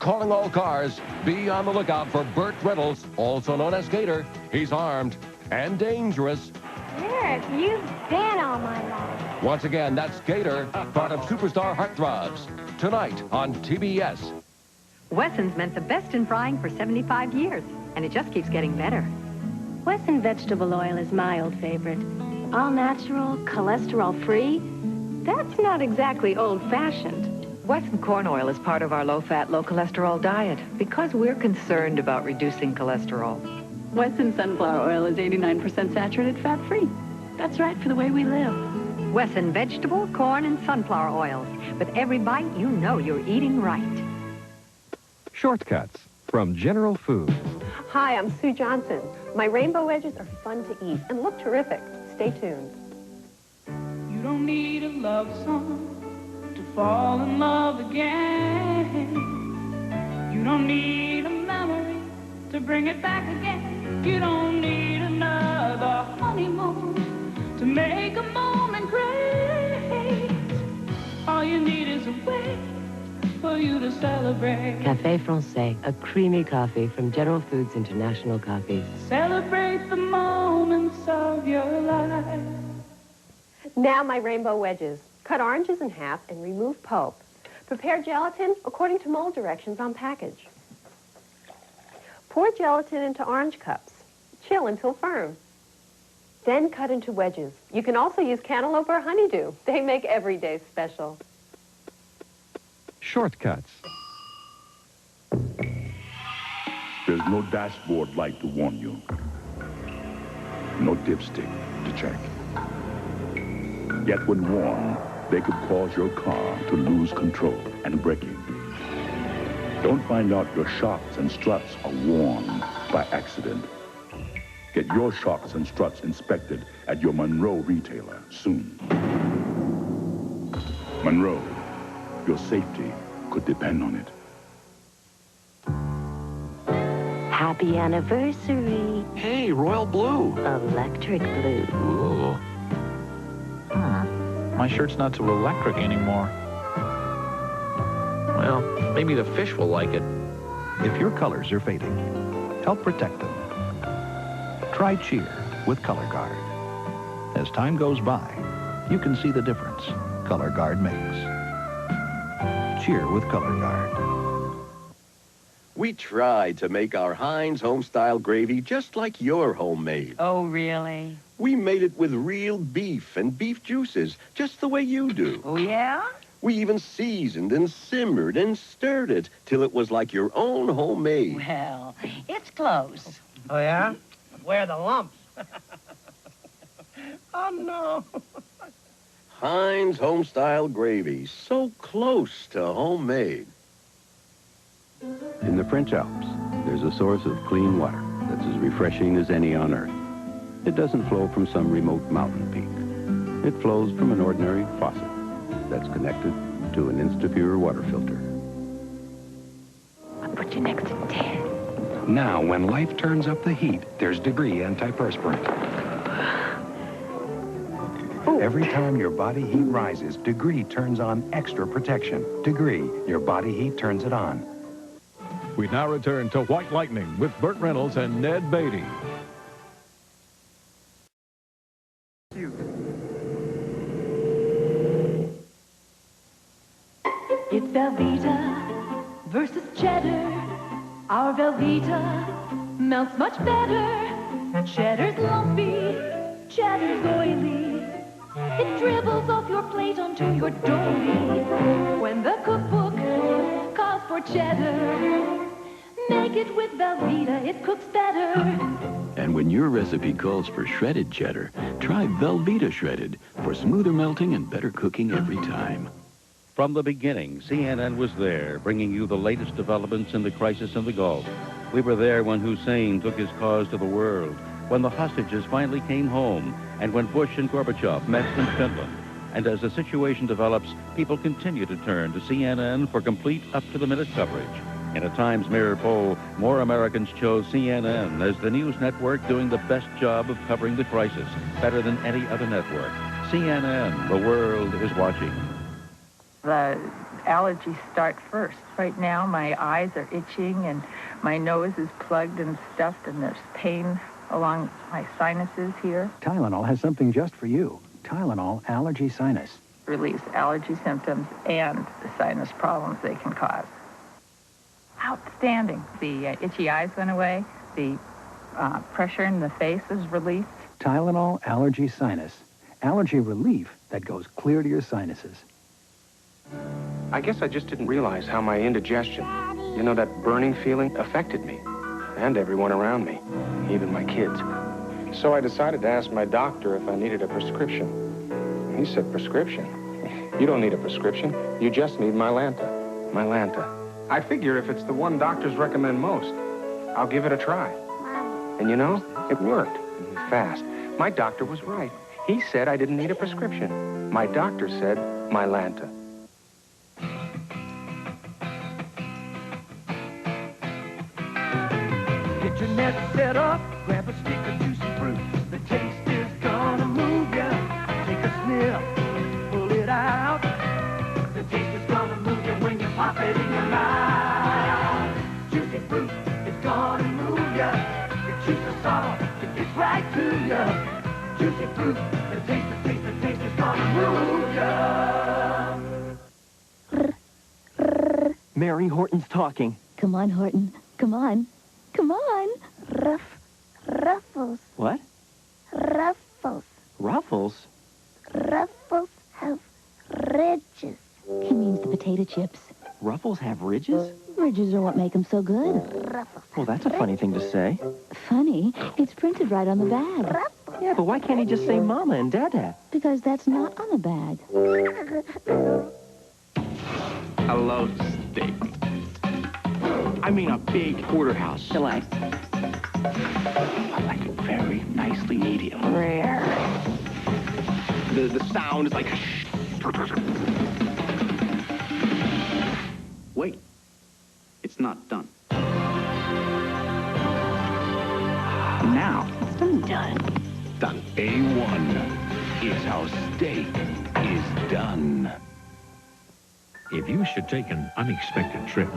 Calling all cars, be on the lookout for Burt Reynolds, also known as Gator. He's armed and dangerous. Eric, you've been all my life. Once again, that's Gator, part of Superstar Heartthrobs. Tonight on TBS. Wesson's meant the best in frying for 75 years, and it just keeps getting better. Wesson vegetable oil is my old favorite. All natural, cholesterol-free. That's not exactly old-fashioned. Wesson corn oil is part of our low-fat, low-cholesterol diet because we're concerned about reducing cholesterol. Wesson sunflower oil is 89% saturated fat-free. That's right for the way we live. Wesson vegetable, corn, and sunflower oils. With every bite, you know you're eating right. Shortcuts from General Foods. Hi, I'm Sue Johnson. My rainbow wedges are fun to eat and look terrific. Stay tuned. You don't need a love song to fall in love again. You don't need a memory to bring it back again. You don't need another honeymoon to make a moment great. All you need is a way for you to celebrate. Café Francais, a creamy coffee from General Foods International Coffees. Celebrate the moments of your life. Now my rainbow wedges. Cut oranges in half and remove pulp. Prepare gelatin according to mold directions on package. Pour gelatin into orange cups. Chill until firm. Then cut into wedges. You can also use cantaloupe or honeydew. They make every day special. Shortcuts. There's no dashboard light to warn you. No dipstick to check. Yet when warned, they could cause your car to lose control and braking. Don't find out your shocks and struts are worn by accident. Get your shocks and struts inspected at your Monroe retailer soon. Monroe, your safety could depend on it. Happy anniversary. Hey, royal blue. Electric blue. Ooh. My shirt's not so electric anymore. Well, maybe the fish will like it. If your colors are fading, help protect them. Try Cheer with Color Guard. As time goes by, you can see the difference Color Guard makes. Cheer with Color Guard. We tried to make our Heinz HomeStyle gravy just like your homemade. Oh, really? We made it with real beef and beef juices, just the way you do. Oh, yeah? We even seasoned and simmered and stirred it till it was like your own homemade. Well, it's close. Oh, yeah? Where are the lumps? Oh, no. Heinz HomeStyle gravy, so close to homemade. In the French Alps, there's a source of clean water that's as refreshing as any on Earth. It doesn't flow from some remote mountain peak. It flows from an ordinary faucet that's connected to an Instapure water filter. I'll put you next to Ted. Now, when life turns up the heat, there's Degree antiperspirant. Every time your body heat rises, Degree turns on extra protection. Degree, your body heat turns it on. We now return to White Lightning with Burt Reynolds and Ned Beatty. It's Velveeta versus cheddar. Our Velveeta melts much better. Cheddar's lumpy, cheddar's oily. It dribbles off your plate onto your doily. When the cookbook calls for cheddar, make it with Velveeta, it cooks better. And when your recipe calls for shredded cheddar, try Velveeta Shredded for smoother melting and better cooking every time. From the beginning, CNN was there, bringing you the latest developments in the crisis in the Gulf. We were there when Hussein took his cause to the world, when the hostages finally came home, and when Bush and Gorbachev met in Finland. And as the situation develops, people continue to turn to CNN for complete up-to-the-minute coverage. In a Times Mirror poll, more Americans chose CNN as the news network doing the best job of covering the crisis, better than any other network. CNN, the world is watching. The allergies start first. Right now, my eyes are itching and my nose is plugged and stuffed and there's pain along my sinuses here. Tylenol has something just for you. Tylenol Allergy Sinus. Relieves allergy symptoms and the sinus problems they can cause. Outstanding. The itchy eyes went away. The pressure in the face is released. Tylenol Allergy Sinus. Allergy relief that goes clear to your sinuses. I guess I just didn't realize how my indigestion, you know, that burning feeling, affected me. And everyone around me, even my kids. So I decided to ask my doctor if I needed a prescription. He said, prescription? You don't need a prescription. You just need Mylanta. Mylanta. I figure if it's the one doctors recommend most, I'll give it a try. And you know, it worked. Fast. My doctor was right. He said I didn't need a prescription. My doctor said Mylanta. Get your net set up, grab a stick of juicy fruit. The taste is gonna move ya. Take a sniff, pull it out. The taste is gonna move you when you pop it in your mouth. Juicy fruit is gonna move ya. You choose the salt, it gets right to ya. Juicy fruit, the taste is gonna move ya. Mary Horton's talking. Come on, Horton. Come on. Come on. Ruffles. What? Ruffles. Ruffles? Ruffles have ridges. He means the potato chips. Ruffles have ridges? Ridges are what make them so good. Well, that's a funny thing to say. Funny? It's printed right on the bag. Yeah, but why can't he just say Mama and Dada? Because that's not on the bag. A low steak. I mean a big porterhouse. Relax. I like it very nicely medium. Rare. The sound is like... Wait. It's not done. Now. It's been done. Done. A1 is how steak is done. If you should take an unexpected trip,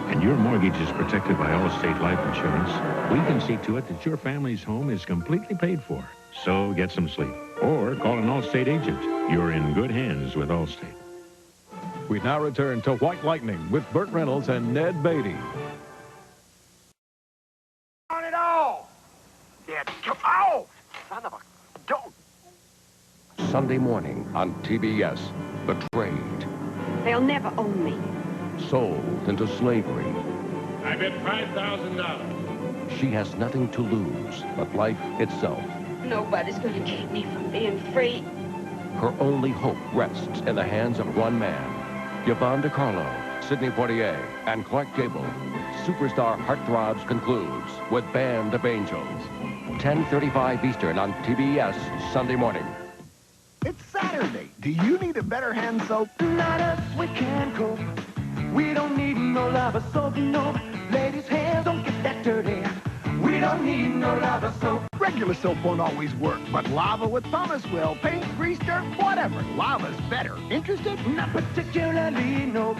and your mortgage is protected by Allstate Life Insurance, we can see to it that your family's home is completely paid for. So get some sleep. Or call an Allstate agent. You're in good hands with Allstate. We now return to White Lightning with Burt Reynolds and Ned Beatty. On it all! Yeah, come out! Son of a... Don't! Sunday morning on TBS, Betrayed. They'll never own me. Sold into slavery. I bet $5,000. She has nothing to lose but life itself. Nobody's going to keep me from being free. Her only hope rests in the hands of one man. Yvonne DiCarlo, Sidney Poitier, and Clark Gable. Superstar Heartthrobs concludes with Band of Angels. 10:35 Eastern on TBS Sunday morning. It's Saturday. Do you need a better hand soap? Not us, we can cope. We don't need no lava soap, no. Ladies' hands don't get that dirty. We don't need no lava soap. Regular soap won't always work, but lava with pumice will. Paint, grease, dirt, whatever. Lava's better. Interested? Not particularly, no.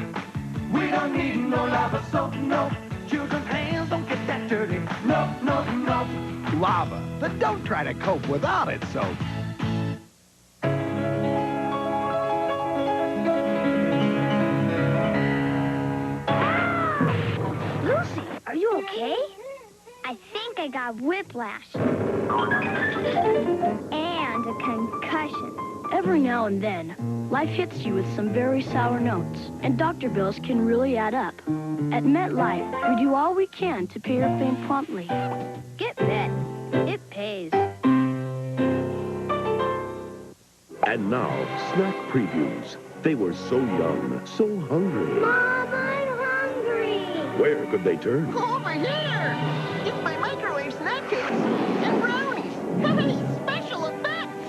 We don't need no lava soap, no. Children's hands don't get that dirty. No, no, no. Lava, but don't try to cope without it soap. Lucy, are you okay? I think I got whiplash. And a concussion. Every now and then, life hits you with some very sour notes, and doctor bills can really add up. At MetLife, we do all we can to pay your claim promptly. Get Met. It pays. And now, snack previews. They were so young, so hungry. Mom, I'm hungry. Where could they turn? Over here! Get my microwave snack cakes and brownies. Hey, special effects!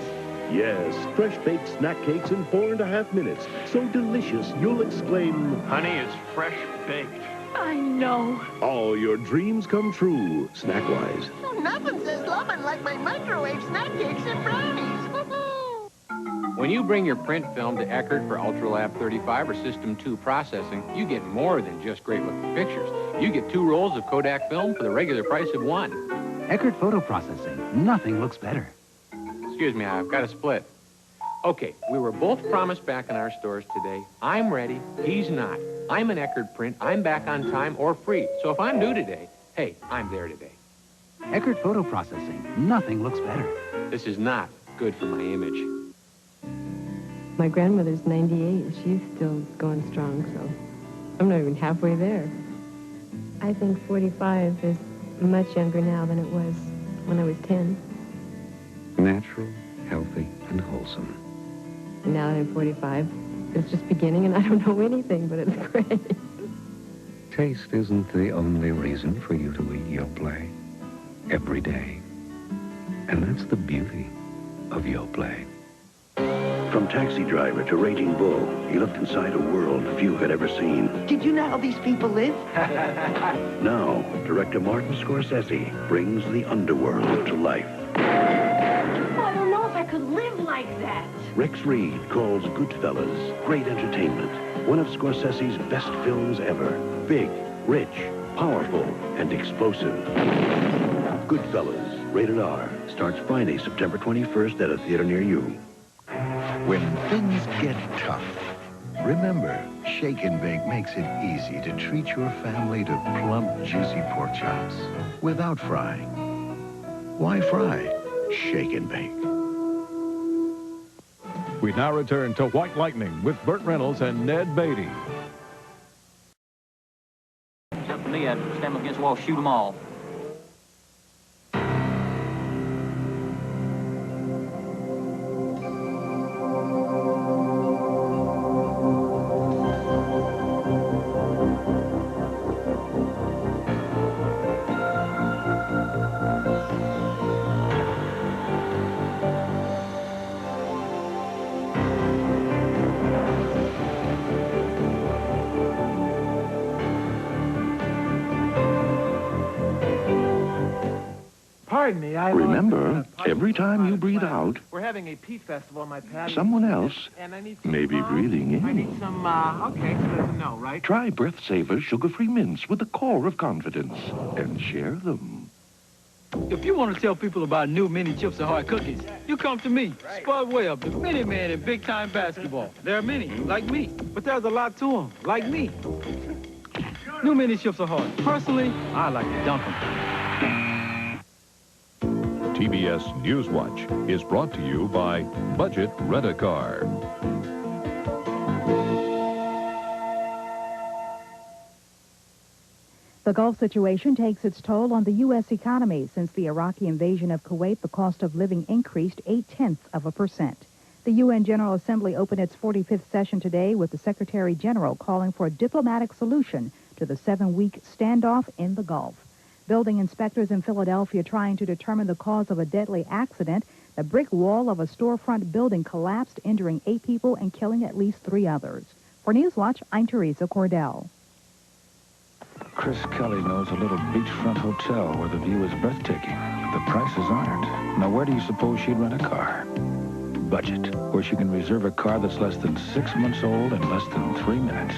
Yes, fresh-baked snack cakes in 4.5 minutes. So delicious, you'll exclaim, Honey, it's fresh baked. I know. all your dreams come true, snack-wise. Nothing says loving like my microwave snack cakes and brownies. When you bring your print film to Eckerd for UltraLab 35 or System 2 processing, you get more than just great-looking pictures. You get 2 rolls of Kodak film for the regular price of 1. Eckerd photo processing. Nothing looks better. Excuse me, I've got a split. Okay, we were both promised back in our stores today. I'm ready, he's not. I'm an Eckerd print, I'm back on time or free. So if I'm due today, hey, I'm there today. Eckerd photo processing. Nothing looks better. This is not good for my image. My grandmother's 98, and she's still going strong, so I'm not even halfway there. I think 45 is much younger now than it was when I was 10. Natural, healthy, and wholesome. And now that I'm 45, it's just beginning, and I don't know anything, but it's great. Taste isn't the only reason for you to eat Yoplait every day. And that's the beauty of Yoplait. From taxi driver to raging bull, he looked inside a world few had ever seen. Did you know how these people live? Now, director Martin Scorsese brings the underworld to life. I don't know if I could live like that. Rex Reed calls GoodFellas great entertainment. One of Scorsese's best films ever. Big, rich, powerful, and explosive. GoodFellas, rated R, starts Friday, September 21st at a theater near you. When things get tough, remember, Shake and Bake makes it easy to treat your family to plump, juicy pork chops without frying. Why fry? Shake and Bake. We now return to White Lightning with Burt Reynolds and Ned Beatty. Except for me, I'd stand against the wall, shoot them all. Pardon me, Remember, every time you breathe out, we're having a peat festival on my patio. someone else And I need some, may be breathing I need in. some, okay, so there's a no, right? Try Breath Saver sugar-free mints with the core of confidence and share them. If you want to tell people about new mini Chips Ahoy cookies, you come to me, Spud Webb, the mini man in big-time basketball. There are many, like me, but there's a lot to them, like me. New mini Chips Ahoy. Personally, I like to dunk them. TBS Newswatch is brought to you by Budget Rent-A-Car. The Gulf situation takes its toll on the U.S. economy. Since the Iraqi invasion of Kuwait, the cost of living increased 0.8%. The UN General Assembly opened its 45th session today with the Secretary General calling for a diplomatic solution to the 7-week standoff in the Gulf. Building inspectors in Philadelphia trying to determine the cause of a deadly accident. The brick wall of a storefront building collapsed, injuring 8 people and killing at least 3 others. For Newswatch, I'm Teresa Cordell. Chris Kelly knows a little beachfront hotel where the view is breathtaking, but the prices aren't. Now, where do you suppose she'd rent a car? Budget, where she can reserve a car that's less than 6 months old in less than 3 minutes.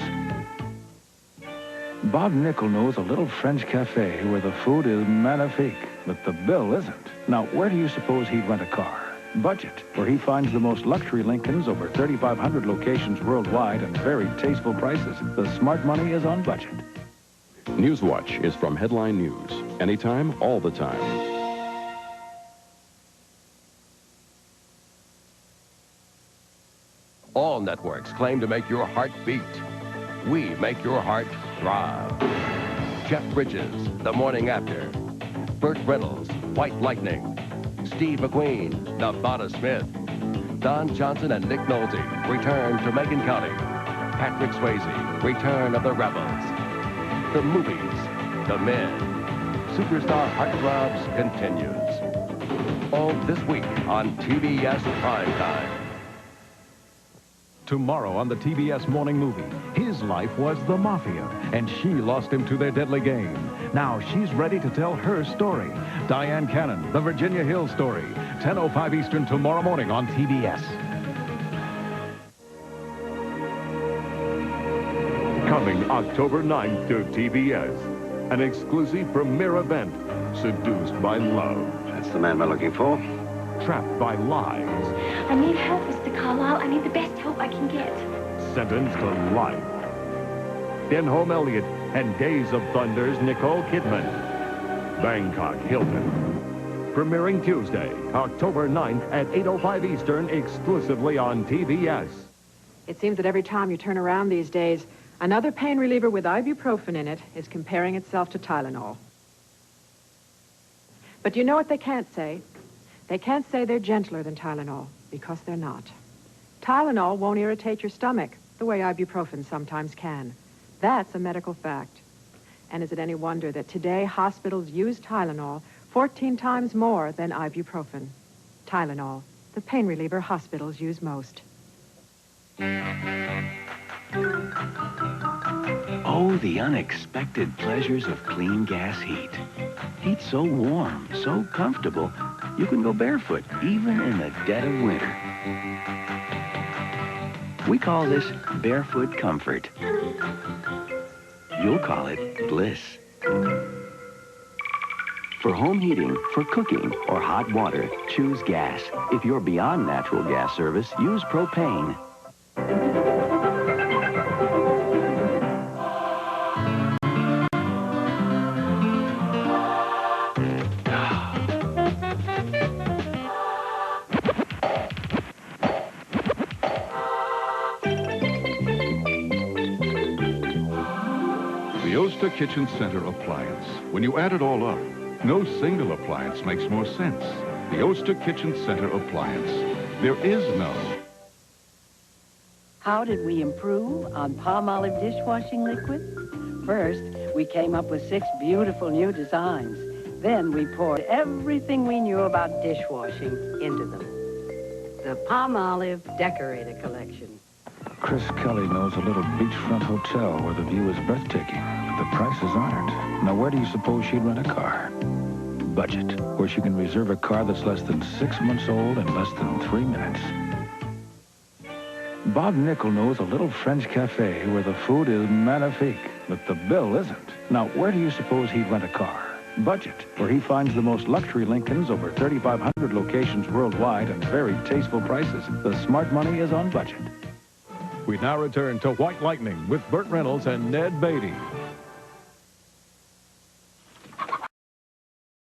Bob Nickel knows a little French cafe where the food is magnifique, but the bill isn't. Now, where do you suppose he'd rent a car? Budget, where he finds the most luxury Lincolns, over 3,500 locations worldwide, and very tasteful prices. The smart money is on Budget. Newswatch is from Headline News. Anytime, all the time. All networks claim to make your heart beat. We make your heart thrive. Jeff Bridges, The Morning After. Burt Reynolds, White Lightning. Steve McQueen, Nevada Smith. Don Johnson and Nick Nolte, Return to Macon County. Patrick Swayze, Return of the Rebels. The movies, the men. Superstar Heartthrobs continues. All this week on TBS Primetime. Tomorrow on the TBS Morning Movie, his life was the mafia, and she lost him to their deadly game. Now she's ready to tell her story. Diane Cannon, The Virginia Hill Story, 10:05 Eastern tomorrow morning on TBS. Coming October 9th to TBS. An exclusive premiere event. Seduced by love. That's the man we're looking for. Trapped by lies. I need help, Mr. Carlisle. I need the best help I can get. Sentenced to life. In-Home Elliott and Days of Thunder's Nicole Kidman. Bangkok Hilton. Premiering Tuesday, October 9th at 8:05 Eastern, exclusively on TBS. It seems that every time you turn around these days, another pain reliever with ibuprofen in it is comparing itself to Tylenol. But you know what they can't say? They can't say they're gentler than Tylenol, because they're not. Tylenol won't irritate your stomach, the way ibuprofen sometimes can. That's a medical fact. And is it any wonder that today hospitals use Tylenol 14 times more than ibuprofen? Tylenol, the pain reliever hospitals use most. Oh, the unexpected pleasures of clean gas heat. Heat so warm, so comfortable, you can go barefoot even in the dead of winter. We call this barefoot comfort. You'll call it bliss. For home heating, for cooking, or hot water, choose gas. If you're beyond natural gas service, use propane. The Oster Kitchen Center appliance. When you add it all up, no single appliance makes more sense. The Oster Kitchen Center appliance. There is no. How did we improve on Palmolive dishwashing liquid? First, we came up with 6 beautiful new designs. Then we poured everything we knew about dishwashing into them. The Palmolive Decorator Collection. Chris Kelly knows a little beachfront hotel where the view is breathtaking, but the prices aren't. Now, where do you suppose she'd rent a car? Budget, where she can reserve a car that's less than 6 months old in less than 3 minutes. Bob Nickel knows a little French cafe where the food is magnifique, but the bill isn't. Now, where do you suppose he'd rent a car? Budget, where he finds the most luxury Lincolns, over 3,500 locations worldwide, and very tasteful prices. The smart money is on budget. We now return to White Lightning with Burt Reynolds and Ned Beatty.